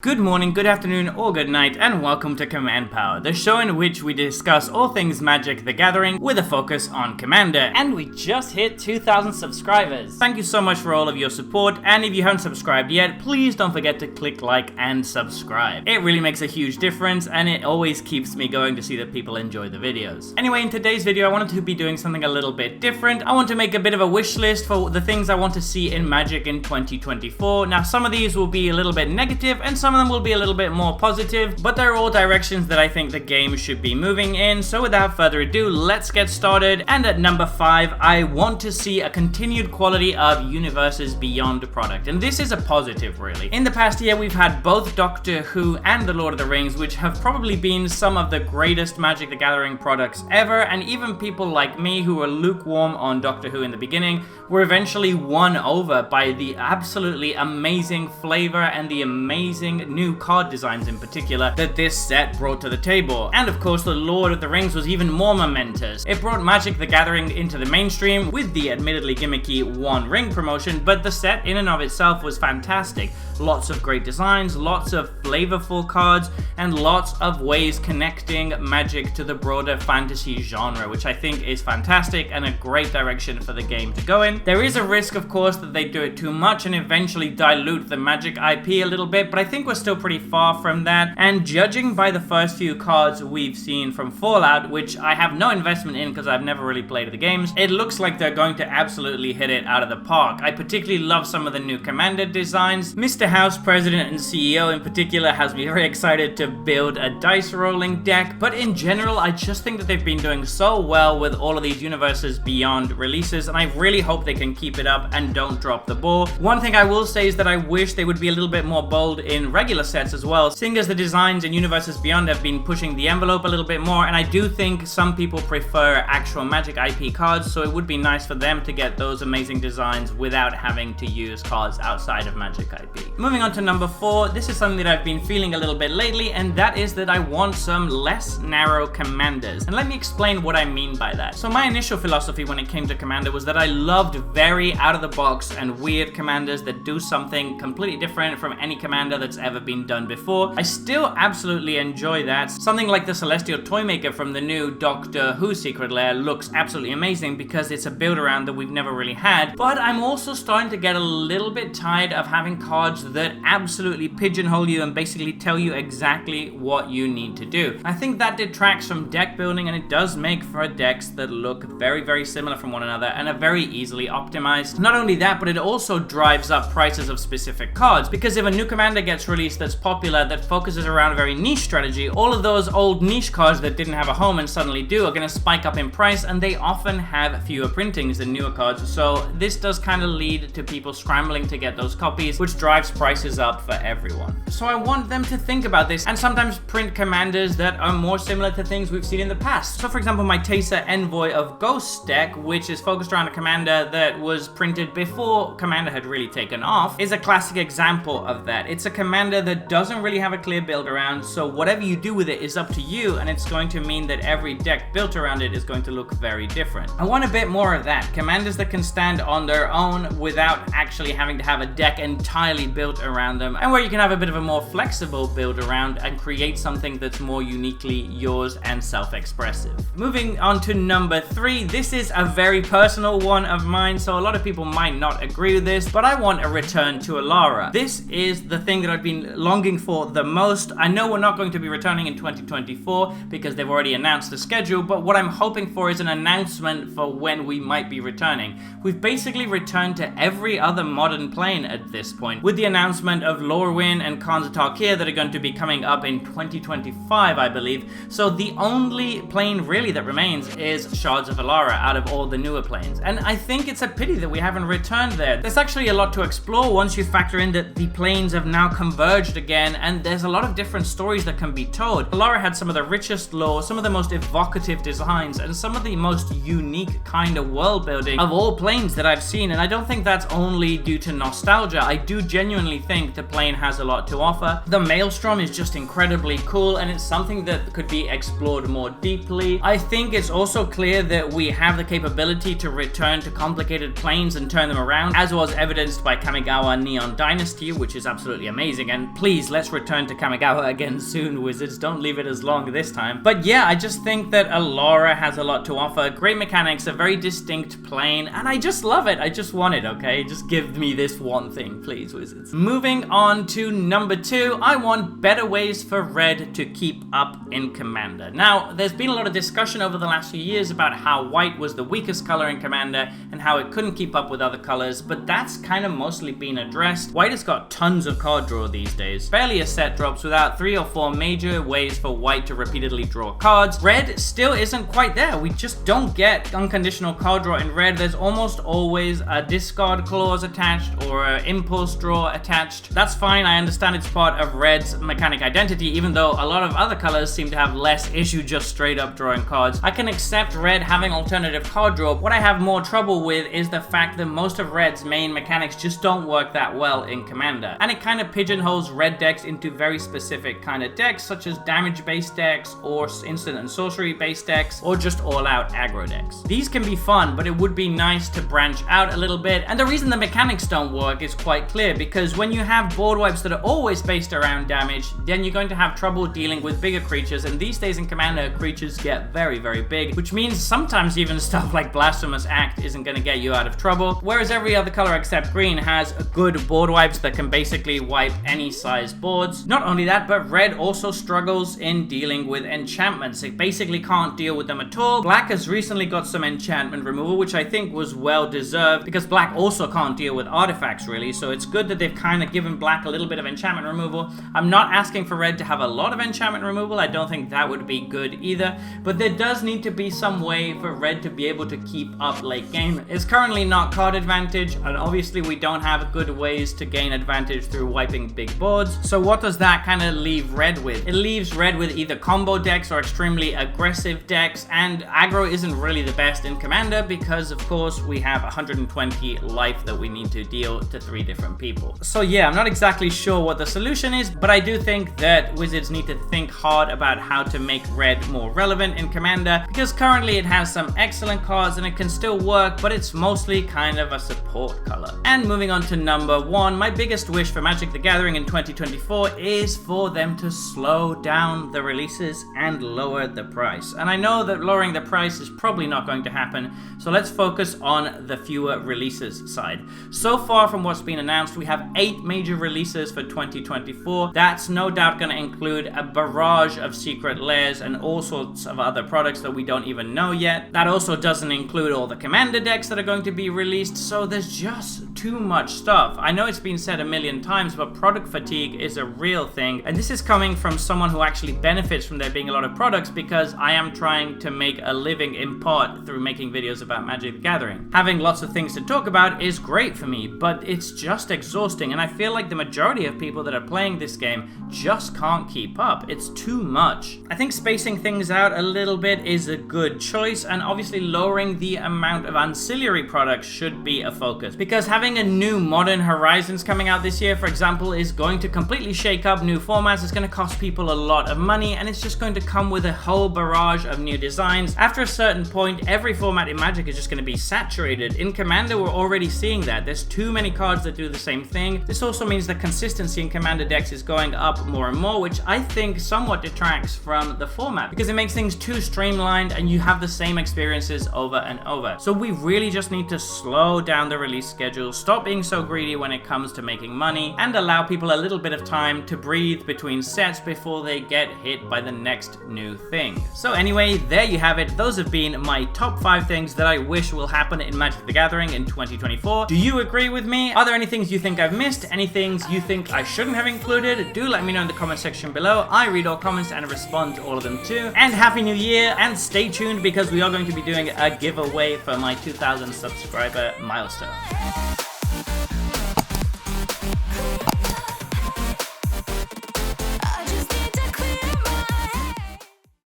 Good morning, good afternoon, or good night, and welcome to Command Power, the show in which we discuss all things Magic the Gathering with a focus on Commander. And we just hit 2,000 subscribers. Thank you so much for all of your support, and if you haven't subscribed yet, please don't forget to click like and subscribe. It really makes a huge difference, and it always keeps me going to see that people enjoy the videos. Anyway, in today's video, I wanted to be doing something a little bit different. I want to make a bit of a wish list for the things I want to see in Magic in 2024. Now, some of these will be a little bit negative, and some of them will be a little bit more positive, but they're all directions that I think the game should be moving in. So without further ado, let's get started. And at number 5, I want to see a continued quality of Universes Beyond product, and this is a positive really. In the past year, we've had both Doctor Who and The Lord of the Rings, which have probably been some of the greatest Magic the Gathering products ever, and even people like me who were lukewarm on Doctor Who in the beginning were eventually won over by the absolutely amazing flavor and the amazing new card designs in particular that this set brought to the table. And of course, The Lord of the Rings was even more momentous. It brought Magic the Gathering into the mainstream with the admittedly gimmicky One Ring promotion, but the set in and of itself was fantastic. Lots of great designs, lots of flavorful cards, and lots of ways connecting Magic to the broader fantasy genre, which I think is fantastic and a great direction for the game to go in. There is a risk, of course, that they do it too much and eventually dilute the Magic IP a little bit, but I think we're still pretty far from that. And judging by the first few cards we've seen from Fallout, which I have no investment in because I've never really played the games, it looks like they're going to absolutely hit it out of the park. I particularly love some of the new Commander designs. Mr. House, President and CEO in particular, has me very excited to build a dice rolling deck, but in general, I just think that they've been doing so well with all of these Universes Beyond releases, and I really hope they can keep it up and don't drop the ball. One thing I will say is that I wish they would be a little bit more bold in regular sets as well, seeing as the designs in Universes Beyond have been pushing the envelope a little bit more, and I do think some people prefer actual Magic IP cards, so it would be nice for them to get those amazing designs without having to use cards outside of Magic IP. Moving on to number 4, this is something that I've been feeling a little bit lately, and that is that I want some less narrow commanders. And let me explain what I mean by that. So my initial philosophy when it came to Commander was that I loved very out of the box and weird commanders that do something completely different from any commander that's ever been done before. I still absolutely enjoy that. Something like the Celestial Toymaker from the new Doctor Who Secret Lair looks absolutely amazing because it's a build around that we've never really had, but I'm also starting to get a little bit tired of having cards that absolutely pigeonhole you and basically tell you exactly what you need to do. I think that detracts from deck building, and it does make for decks that look very, very similar from one another and are very easily optimized. Not only that, but it also drives up prices of specific cards, because if a new commander gets released that's popular, that focuses around a very niche strategy, all of those old niche cards that didn't have a home and suddenly do are going to spike up in price, and they often have fewer printings than newer cards. So this does kind of lead to people scrambling to get those copies, which drives prices up for everyone. So I want them to think about this and sometimes print commanders that are more similar to things we've seen in the past. So for example, my Teysa Envoy of Ghosts deck, which is focused around a commander that was printed before Commander had really taken off, is a classic example of that. It's a commander that doesn't really have a clear build around, so whatever you do with it is up to you, and it's going to mean that every deck built around it is going to look very different. I want a bit more of that. Commanders that can stand on their own without actually having to have a deck entirely built around them, and where you can have a bit of a more flexible build around and create something that's more uniquely yours and self-expressive. Moving on to number 3, this is a very personal one of mine, so a lot of people might not agree with this, but I want a return to Alara. This is the thing that I've been longing for the most. I know we're not going to be returning in 2024 because they've already announced the schedule, but what I'm hoping for is an announcement for when we might be returning. We've basically returned to every other modern plane at this point, with the announcement of Lorwyn and Khans of Tarkir that are going to be coming up in 2025, I believe. So the only plane really that remains is Shards of Alara out of all the newer planes, and I think it's a pity that we haven't returned there. There's actually a lot to explore once you factor in that the planes have now converged again, and there's a lot of different stories that can be told. Alara had some of the richest lore, some of the most evocative designs, and some of the most unique kind of world building of all planes that I've seen, and I don't think that's only due to nostalgia. I do genuinely think the plane has a lot to offer. The Maelstrom is just incredibly cool, and it's something that could be explored more deeply. I think it's also clear that we have the capability to return to complicated planes and turn them around, as was evidenced by Kamigawa Neon Dynasty, which is absolutely amazing amazing, and please, let's return to Kamigawa again soon, Wizards. Don't leave it as long this time. But yeah, I just think that Allura has a lot to offer. Great mechanics, a very distinct plane, and I just love it. I just want it, okay? Just give me this one thing, please, Wizards. Moving on to number 2, I want better ways for red to keep up in Commander. Now, there's been a lot of discussion over the last few years about how white was the weakest color in Commander and how it couldn't keep up with other colors, but that's kind of mostly been addressed. White has got tons of card draw these days. Barely a set drops without 3 or 4 major ways for white to repeatedly draw cards. Red still isn't quite there. We just don't get unconditional card draw in red. There's almost always a discard clause attached or an impulse draw attached. That's fine. I understand it's part of red's mechanic identity, even though a lot of other colors seem to have less issue just straight up drawing cards. I can accept red having alternative card draw. What I have more trouble with is the fact that most of red's main mechanics just don't work that well in Commander, and it kind of pigeonholes red decks into very specific kind of decks, such as damage based decks or instant and sorcery based decks, or just all out aggro decks. These can be fun, but it would be nice to branch out a little bit, and the reason the mechanics don't work is quite clear, because when you have board wipes that are always based around damage, then you're going to have trouble dealing with bigger creatures, and these days in Commander, creatures get very, very big, which means sometimes even stuff like Blasphemous Act isn't going to get you out of trouble, whereas every other color except green has good board wipes that can basically wipe any size boards. Not only that, but red also struggles in dealing with enchantments. It basically can't deal with them at all. Black has recently got some enchantment removal, which I think was well deserved, because black also can't deal with artifacts really, so it's good that they've kind of given black a little bit of enchantment removal. I'm not asking for red to have a lot of enchantment removal. I don't think that would be good either, but there does need to be some way for red to be able to keep up late game. It's currently not card advantage, and obviously we don't have good ways to gain advantage through wiping big boards. So what does that kind of leave red with? It leaves red with either combo decks or extremely aggressive decks, and aggro isn't really the best in Commander because of course we have 120 life that we need to deal to 3 different people. So yeah, I'm not exactly sure what the solution is, but I do think that Wizards need to think hard about how to make red more relevant in Commander, because currently it has some excellent cards and it can still work, but it's mostly kind of a support color. And moving on to number 1, my biggest wish for Magic the Gathering in 2024 is for them to slow down the releases and lower the price. And I know that lowering the price is probably not going to happen, so let's focus on the fewer releases side. So far from what's been announced, we have 8 major releases for 2024. That's no doubt going to include a barrage of secret layers and all sorts of other products that we don't even know yet. That also doesn't include all the Commander decks that are going to be released, so there's just too much stuff. I know it's been said a million times, but product fatigue is a real thing, and this is coming from someone who actually benefits from there being a lot of products, because I am trying to make a living in part through making videos about Magic the Gathering. Having lots of things to talk about is great for me, but it's just exhausting, and I feel like the majority of people that are playing this game just can't keep up. It's too much. I think spacing things out a little bit is a good choice, and obviously lowering the amount of ancillary products should be a focus, because having a new Modern Horizons coming out this year, for example, is going to completely shake up new formats. It's going to cost people a lot of money, and it's just going to come with a whole barrage of new designs. After a certain point, every format in Magic is just going to be saturated. In Commander, we're already seeing that. There's too many cards that do the same thing. This also means the consistency in Commander decks is going up more and more, which I think somewhat detracts from the format, because it makes things too streamlined and you have the same experiences over and over. So we really just need to slow down the release schedule, stop being so greedy when it comes to making money, and allow people a little bit of time to breathe between sets before they get hit by the next new thing. So anyway, there you have it. Those have been my top 5 things that I wish will happen in Magic the Gathering in 2024. Do you agree with me? Are there any things you think I've missed? Any things you think I shouldn't have included? Do let me know in the comment section below. I read all comments and respond to all of them too. And Happy New Year, and stay tuned because we are going to be doing a giveaway for my 2,000 subscriber milestone.